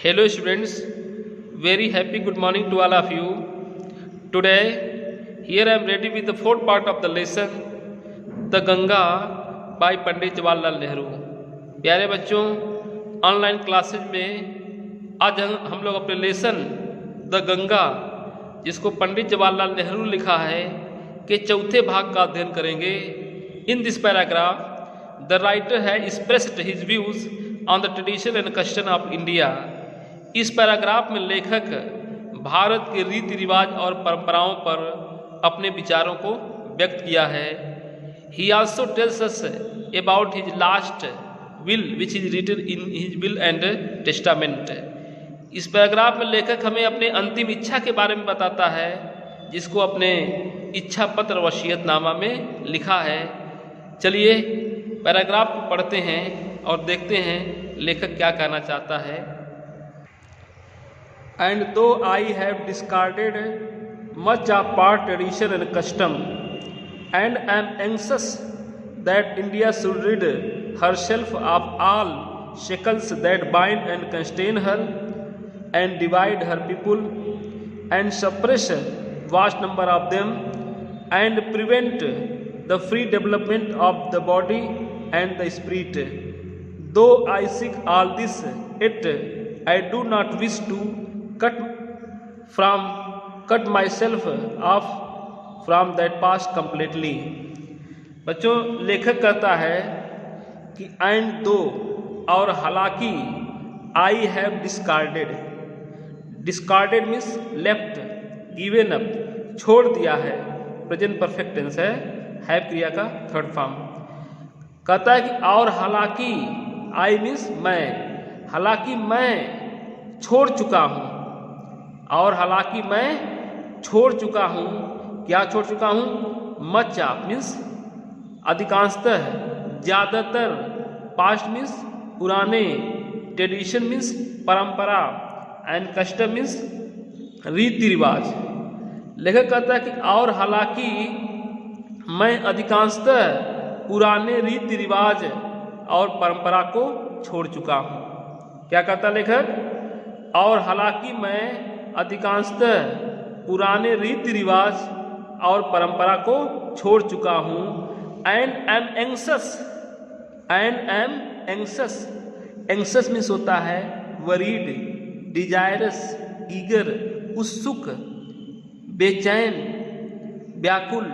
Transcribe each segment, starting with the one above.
Hello students, very happy good morning to all of you. Today, here I am ready with the fourth part of the lesson, The Ganga by Pandit Jawaharlal Nehru. प्यारे बच्चों, online classes में आज हम लोग अपने lesson the Ganga, जिसको पंडित जवाहरलाल नेहरू लिखा है, के चौथे भाग का अध्ययन करेंगे। In this paragraph the writer has expressed his views on the tradition and custom of India. इस पैराग्राफ में लेखक भारत के रीति रिवाज और परंपराओं पर अपने विचारों को व्यक्त किया है। He also tells us about his last will which is written in his will and testament. इस पैराग्राफ में लेखक हमें अपने अंतिम इच्छा के बारे में बताता है, जिसको अपने इच्छा पत्र वसीयतनामा में लिखा है। चलिए पैराग्राफ को पढ़ते हैं और देखते हैं लेखक क्या कहना चाहता है। And though I have discarded much of our tradition and custom, and am anxious that India should rid herself of all shackles that bind and constrain her, and divide her people, and suppress vast number of them, and prevent the free development of the body and the spirit. Though I seek all this, yet I do not wish to cut myself off from that past completely. बच्चों, लेखक कहता है कि and दो और हालांकि I have discarded means left, given up छोड़ दिया है, प्रेजेंट परफेक्ट टेंस है, हैव क्रिया का थर्ड फॉर्म। कहता है कि और हालांकि आई मीन्स मैं, हालांकि मैं छोड़ चुका हूँ, और हालांकि मैं छोड़ चुका हूँ, क्या छोड़ चुका हूँ? मच ऑफ मीन्स अधिकांशतः, ज़्यादातर, पास्ट मीन्स पुराने, ट्रेडिशन मीन्स परंपरा, एंड कस्टम मीन्स रीति रिवाज। लेखक कहता है कि और हालांकि मैं अधिकांशतः पुराने रीति रिवाज और परंपरा को छोड़ चुका हूँ। क्या कहता लेखक? और हालांकि मैं अधिकांशतः पुराने रीति रिवाज और परंपरा को छोड़ चुका हूँ। एंड एम एंग्सस, एंग्सस मीन्स होता है वरीड, डिजायरस, ईगर, उत्सुक, बेचैन, व्याकुल,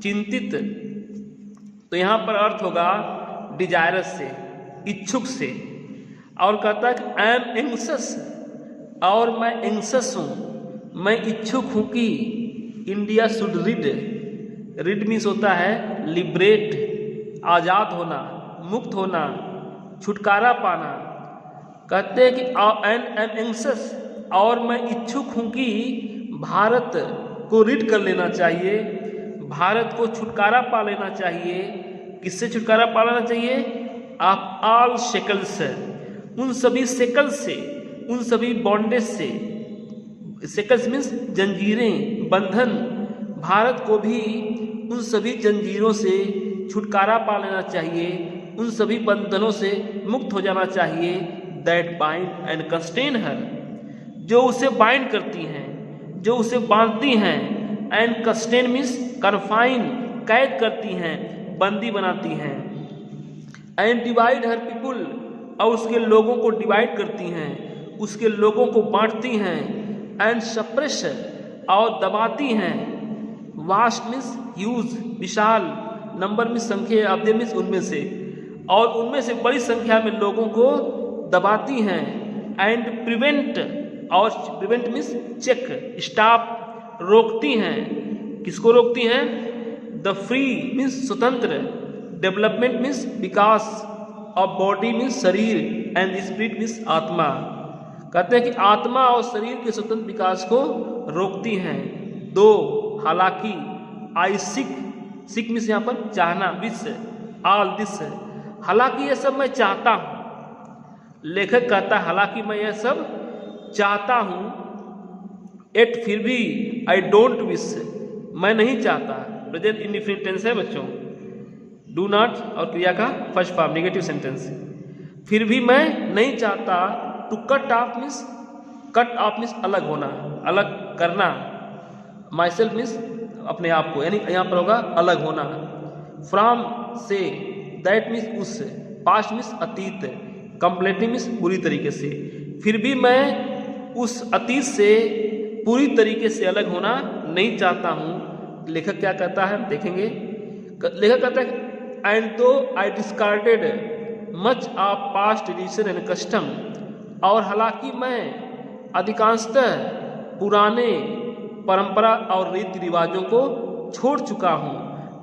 चिंतित। तो यहाँ पर अर्थ होगा डिजायरस से, इच्छुक से। और कहता है कि एम एंग्सस, और मैं एंग्सस हूँ, मैं इच्छुक हूँ कि इंडिया शुड रिड मीन्स होता है लिबरेट, आज़ाद होना, मुक्त होना, छुटकारा पाना। कहते हैं कि एंड एम एंग्सस, और मैं इच्छुक हूँ कि भारत को रिड कर लेना चाहिए, भारत को छुटकारा पा लेना चाहिए। किससे छुटकारा पा लेना चाहिए? ऑफ ऑल शेकल्स, उन सभी शेकल्स से, उन सभी बॉन्डेज से। शेकल्स मीन्स जंजीरें, बंधन। भारत को भी उन सभी जंजीरों से छुटकारा पा लेना चाहिए, उन सभी बंधनों से मुक्त हो जाना चाहिए। दैट बाइंड एंड कंस्ट्रेन हर, जो उसे बाइंड करती हैं, जो उसे बांधती हैं। एंड कंस्ट्रेन मीन्स कन्फाइन, कैद करती हैं, बंदी बनाती हैं। एंड डिवाइड हर पीपुल, और उसके लोगों को डिवाइड करती हैं, उसके लोगों को बांटती हैं। एंड सप्रेस, और दबाती हैं। वास्ट मीन्स ह्यूज, विशाल, नंबर मीन्स संख्या, अब्दे मीन्स उनमें से, और उनमें से बड़ी संख्या में लोगों को दबाती हैं। एंड प्रिवेंट, और प्रिवेंट मीन्स चेक, स्टॉप, रोकती हैं। किसको रोकती हैं? द फ्री मीन्स स्वतंत्र, डेवलपमेंट मीन्स विकास, और बॉडी मीन्स शरीर, एंड स्पिरिट मीन्स आत्मा। कहते हैं कि आत्मा और शरीर के स्वतंत्र विकास को रोकती हैं। दो हालांकि आई सिक मीन्स यहाँ पर चाहना, विश, ऑल दिस, हालांकि ये सब मैं चाहता हूँ। लेखक कहता है हालांकि मैं यह सब चाहता हूँ, एट फिर भी आई डोंट विश, मैं नहीं चाहता। प्रेजेंट इंडिफिनिट टेंस है बच्चों, डू नॉट और क्रिया का फर्स्ट फॉर्म नेगेटिव सेंटेंस। फिर भी मैं नहीं चाहता टू कट ऑफ मीन्स अलग होना, अलग करना, माई सेल्फ मीन्स अपने आप को, यानी यहाँ पर होगा अलग होना। फ्रॉम से, दैट मीन्स उस, पास्ट मीन्स अतीत, कंप्लीटली मीन्स पूरी तरीके से। फिर भी मैं उस अतीत से पूरी तरीके से अलग होना नहीं चाहता हूँ। लेखक क्या कहता है देखेंगे। लेखक कहता है and though I discarded much of past tradition and custom, और हालांकि मैं अधिकांशतः पुराने परंपरा और रीति रिवाजों को छोड़ चुका हूँ।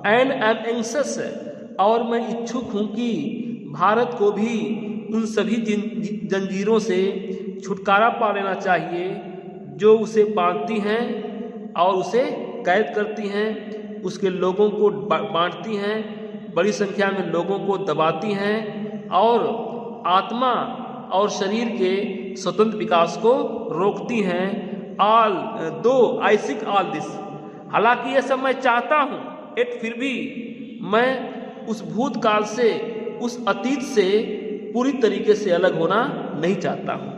एंड आई एम एंग्शियस, और मैं इच्छुक हूँ कि भारत को भी उन सभी जंजीरों से छुटकारा पा लेना चाहिए जो उसे बांधती हैं और उसे कैद करती हैं, उसके लोगों को बांटती हैं, बड़ी संख्या में लोगों को दबाती हैं और आत्मा और शरीर के स्वतंत्र विकास को रोकती हैं। ऑल दो आई सीक ऑल दिस, हालांकि यह सब मैं चाहता हूँ, एट फिर भी मैं उस भूतकाल से, उस अतीत से पूरी तरीके से अलग होना नहीं चाहता हूँ।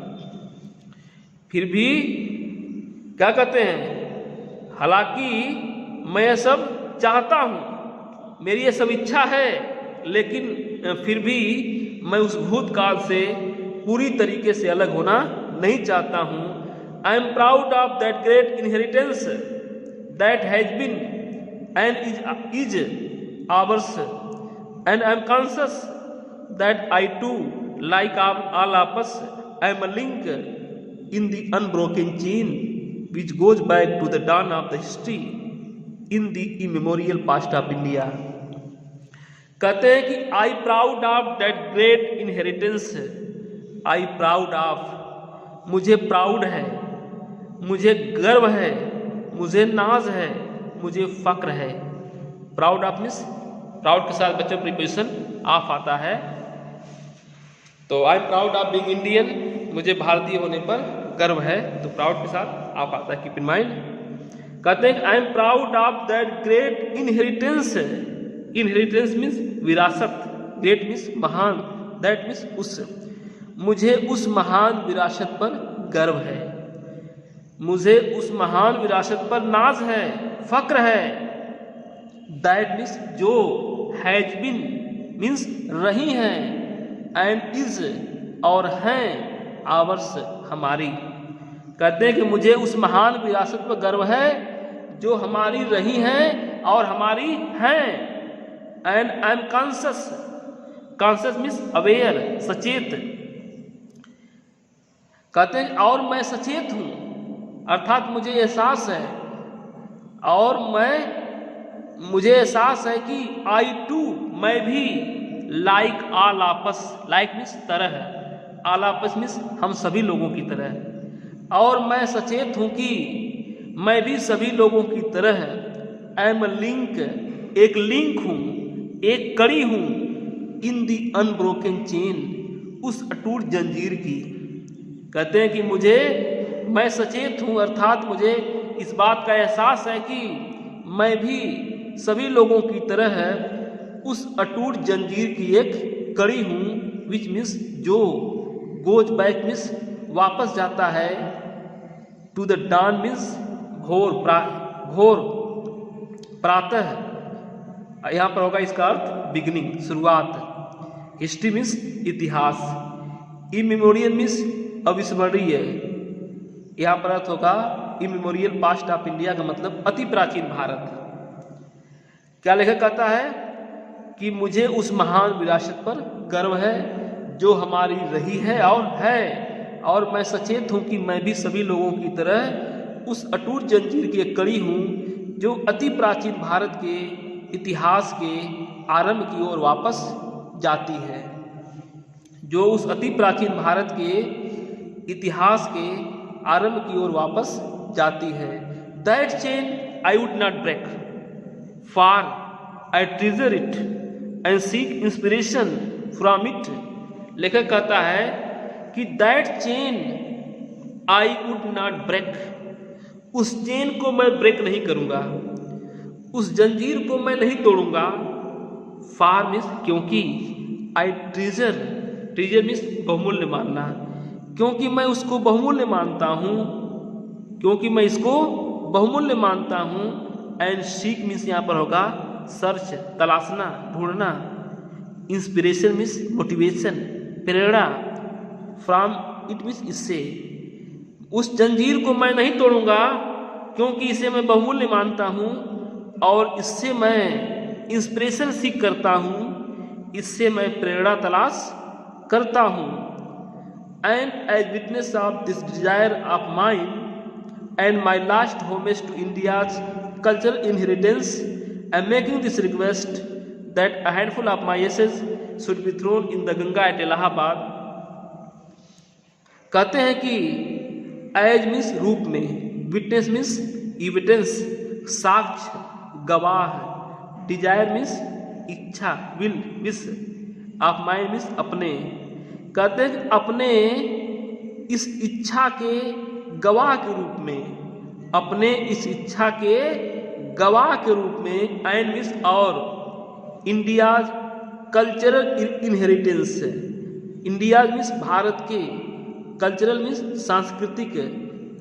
फिर भी क्या कहते हैं, हालांकि मैं यह सब चाहता हूँ, मेरी यह सब इच्छा है, लेकिन फिर भी मैं उस भूतकाल से पूरी तरीके से अलग होना नहीं चाहता हूँ। I am proud of that great inheritance that has been and is ours, and I am conscious that I too like all of us I am a link in the unbroken chain which goes back to the dawn of the history in the immemorial past of India। कहते हैं कि I proud of that great inheritance, I proud of, मुझे proud है, मुझे गर्व है, मुझे नाज है, मुझे फक्र है। प्राउड ऑफ मीन्स, प्राउड के साथ बच्चों प्रीपोजिशन ऑफ आता है, तो आई am proud of being Indian, मुझे भारतीय होने पर गर्व है, तो प्राउड के साथ आप आता है, कीप इन माइंड। कहते हैं आई am proud of that great inheritance, inheritance means विरासत, ग्रेट मीन्स महान, दैट मीन्स उस, मुझे उस महान विरासत पर गर्व है, मुझे उस महान विरासत पर नाज है, फक्र है। दैट मीन्स जो, हैज बीन मीन्स रही हैं, एंड इज और हैं, आवर्स हमारी। कहते हैं कि मुझे उस महान विरासत पर गर्व है जो हमारी रही हैं और हमारी हैं। And I am conscious, conscious means aware, सचेत। कहते हैं और मैं सचेत हूँ, अर्थात मुझे एहसास है, और मुझे एहसास है कि आई टू, मैं भी, लाइक ऑल आपस, लाइक मीन्स तरह, ऑल आपस मीन्स हम सभी लोगों की तरह, और मैं सचेत हूँ कि मैं भी सभी लोगों की तरह आई एम अ लिंक, एक लिंक हूँ, एक कड़ी हूँ, इन दी अनब्रोकन चेन, उस अटूट जंजीर की। कहते हैं कि मैं सचेत हूँ, अर्थात मुझे इस बात का एहसास है कि मैं भी सभी लोगों की तरह उस अटूट जंजीर की एक कड़ी हूँ, विच मीन्स जो, गोज बैक मीन्स वापस जाता है, टू द डॉन मीन्स घोर, घोर प्रातः, यहाँ पर होगा इसका अर्थ बिगिनिंग, शुरुआत। हिस्ट्री मीन्स इतिहास, इमेमोरियल मीन्स अविस्मरणीय, यहाँ पर अर्थ होगा इमेमोरियल पास्ट ऑफ इंडिया, का मतलब अति प्राचीन भारत। क्या लेखक कहता है कि मुझे उस महान विरासत पर गर्व है जो हमारी रही है और मैं सचेत हूँ कि मैं भी सभी लोगों की तरह उस अटूट जंजीर की एक कड़ी हूँ जो अति प्राचीन भारत के इतिहास के आरंभ की ओर वापस जाती है, जो उस अति प्राचीन भारत के इतिहास के आरंभ की ओर वापस जाती है। That chain I would not break, for I treasure it and seek inspiration from it. लेखक कहता है कि that chain I would not break, उस चेन को मैं ब्रेक नहीं करूंगा, उस जंजीर को मैं नहीं तोड़ूंगा। फार मीन्स क्योंकि, आई ट्रेजर, ट्रेजर मीन्स बहुमूल्य मानना, क्योंकि मैं उसको बहुमूल्य मानता हूँ, क्योंकि मैं इसको बहुमूल्य मानता हूँ। एंड सीक मीन्स यहाँ पर होगा सर्च, तलाशना, ढूंढना। Inspiration means motivation, Prerna. From it means इससे। उस जंजीर को मैं नहीं तोड़ूंगा क्योंकि इसे मैं बहुमूल्य मानता हूँ और इससे मैं इंस्पिरेशन सीख करता हूँ, इससे मैं प्रेरणा तलाश करता हूँ। And as witness of this desire of mind and my last homage to India's cultural inheritance, I am making this request that a handful of my ashes should be thrown in the Ganga at Allahabad. कहते हैं कि as means रूप में, witness means evidence, साक्ष्य, गवाह। Dzire means इच्छा, will, wish. Of mind means अपने। कहते हैं कि अपने इस इच्छा के गवाह के रूप में, अपने इस इच्छा के गवाह के रूप में। एंड मीन्स और, India's cultural inheritance, India's means Bharat के, कल्चरल मीन्स सांस्कृतिक,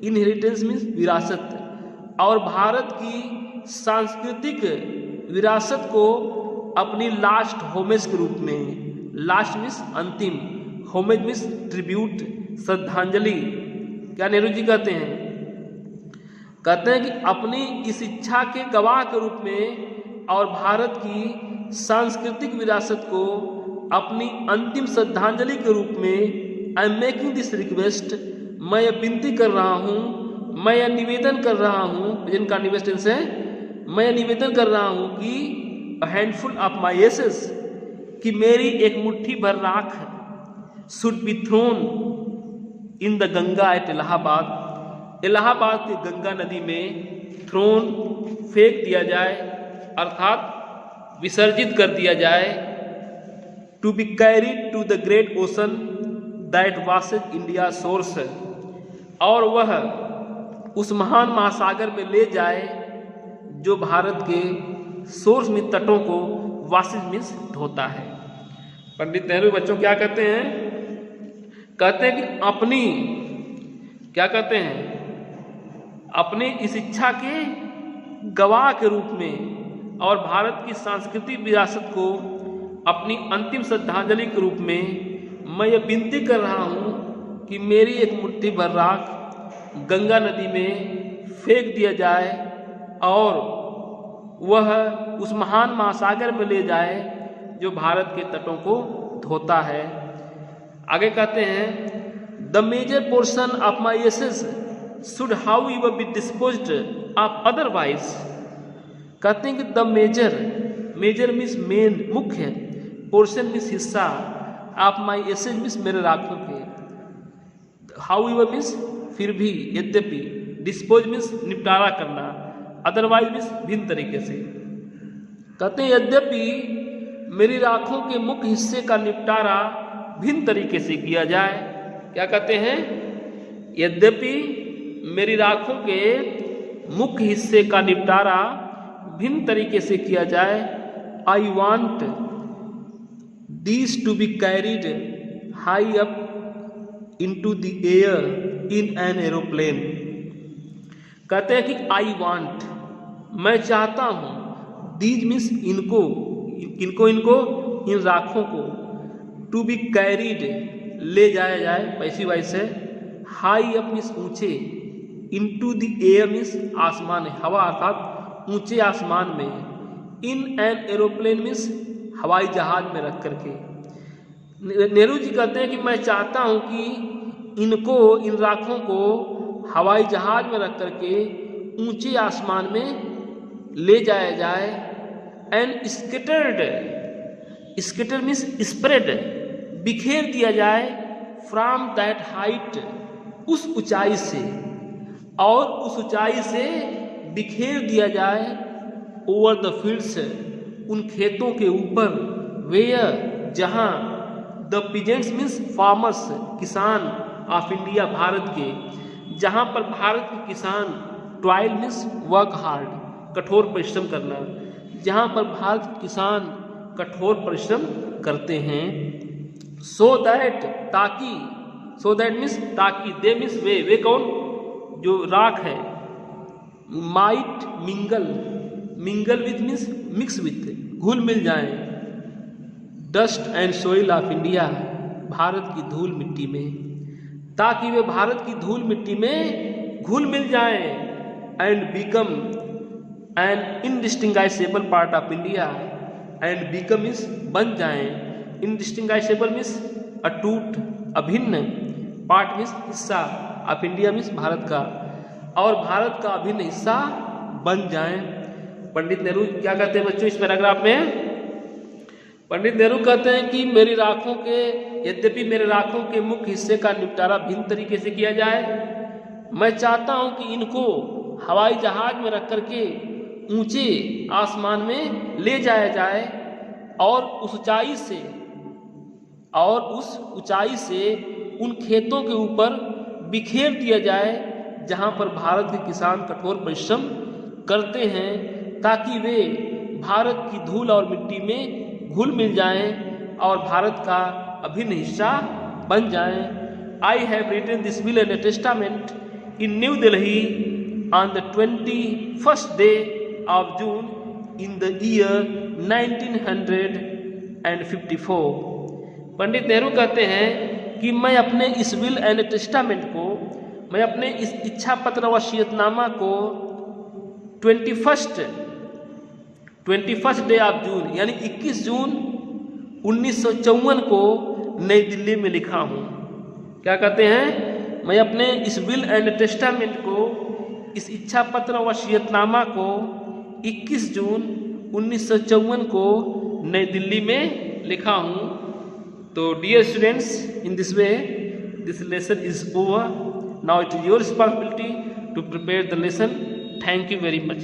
इनहेरिटेंस मीन्स विरासत, और भारत की सांस्कृतिक विरासत को अपनी लास्ट होमेज के रूप में। लास्ट मीन्स अंतिम, होमेज मीन्स ट्रिब्यूट, श्रद्धांजलि। क्या नेहरू जी कहते हैं? कहते हैं कि अपनी इस इच्छा के गवाह के रूप में और भारत की सांस्कृतिक विरासत को अपनी अंतिम श्रद्धांजलि के रूप में। आई एम मेकिंग दिस रिक्वेस्ट, मैं यह विनती कर रहा हूँ, मैं यह निवेदन कर रहा हूँ, जिनका निवेदन है, मैं यह निवेदन कर रहा हूँ कि a handful of my ashes, कि मेरी एक मुट्ठी भर राख should be thrown in the Ganga at Allahabad, Allahabad के गंगा नदी में थ्रोन, फेंक दिया जाए, अर्थात विसर्जित कर दिया जाए। To be carried to the great ocean that washes India's shore, और वह उस महान महासागर में ले जाए जो भारत के सोर्स में तटों को वासेज मीन्स ढोता है। पंडित नेहरू बच्चों क्या कहते हैं? कहते हैं कि अपनी, क्या कहते हैं, अपनी इस इच्छा के गवाह के रूप में और भारत की सांस्कृतिक विरासत को अपनी अंतिम श्रद्धांजलि के रूप में मैं ये विनती कर रहा हूँ कि मेरी एक मुट्ठी भर राख गंगा नदी में फेंक दिया जाए और वह उस महान महासागर में ले जाए जो भारत के तटों को धोता है। आगे कहते हैं, the major portion of my ashes should however be disposed of otherwise. कहते हैं कि the major, major means main, मुख्य, पोर्शन मीन्स हिस्सा, ऑफ माई एसेस मीन्स मेरे राखों के, हाउ एवर मीन्स फिर भी, यद्यपि, डिस्पोज मीन्स निपटारा करना, अदरवाइज मीन्स भिन्न तरीके से। कहते हैं यद्यपि मेरी राखों के मुख्य हिस्से का निपटारा भिन्न तरीके से किया जाए। क्या कहते हैं? यद्यपि मेरी राखों के मुख्य हिस्से का निपटारा भिन्न तरीके से किया जाए। I want these two be carried high up into the air in an aeroplane। कहते हैं कि आई वांट, मैं चाहता हूँ, दीज मीन्स इनको, किनको, इनको, इन राखों को, टू बी कैरीड, ले जाया जाए, पैसिव वॉइस है, हाई अप मीन्स ऊंचे, इनटू द एयर मीन्स आसमान, हवा अर्थात ऊंचे आसमान में, इन एन एरोप्लेन मीन्स हवाई जहाज में रख करके। नेहरू जी कहते हैं कि मैं चाहता हूं कि इनको, इन राखों को हवाई जहाज में रख करके ऊंचे आसमान में ले जाया जाए। And scattered, scatter means spread, बिखेर दिया जाए, फ्रॉम दैट हाइट, उस ऊंचाई से, और उस ऊंचाई से बिखेर दिया जाए, ओवर द फील्ड्स, उन खेतों के ऊपर, वेयर, जहां, द पीजेंट्स मीन्स फार्मर्स, किसान, ऑफ इंडिया, भारत के, जहाँ पर भारत के किसान, टॉयल मीन्स वर्क हार्ड, कठोर परिश्रम करना, जहाँ पर भारत के किसान कठोर परिश्रम करते हैं। सो दैट, ताकि, सो दैट मीन्स ताकि, दे मीन्स वे कौन, जो राख है, might mingle, mingle with means mix with, घुल मिल जाए, dust and soil of India, Bharat की धूल मिट्टी में, ताकि वे भारत की धूल मिट्टी में घुल मिल जाए, and become an indistinguishable part of India, and become means बन जाए, इनडिस्टिंग्विशेबल मीन्स अटूट, अभिन्न, पार्ट मीन्स हिस्सा, ऑफ इंडिया मीन्स भारत का, और भारत का अभिन्न हिस्सा बन जाए। पंडित नेहरू क्या कहते हैं बच्चों इस पैराग्राफ में? पंडित नेहरू कहते हैं कि मेरी राखों के, यद्यपि मेरे राखों के मुख्य हिस्से का निपटारा भिन्न तरीके से किया जाए, मैं चाहता हूं कि इनको हवाई जहाज में रख करके ऊंचे आसमान में ले जाया जाए और उस ऊंचाई से उन खेतों के ऊपर बिखेर दिया जाए जहां पर भारत के किसान कठोर परिश्रम करते हैं, ताकि वे भारत की धूल और मिट्टी में घुल मिल जाएं और भारत का अभिन्न हिस्सा बन जाएं। I have written this will and testament in New Delhi on the 21st day of June in the year 1954। Pandit Nehru कहते हैं कि मैं अपने इस विल एंड टेस्टामेंट को, मैं अपने इस इच्छा पत्र वसीयतनामा को 21st डे ऑफ जून यानी 21 जून 1954 को नई दिल्ली में लिखा हूँ। क्या कहते हैं? मैं अपने इस विल एंड टेस्टामेंट को, इस इच्छा पत्र वसीयतनामा को 21 जून 1954 को नई दिल्ली में लिखा हूँ। तो dear students, in this way this lesson is over. Now it is your responsibility to prepare the lesson. Thank you very much.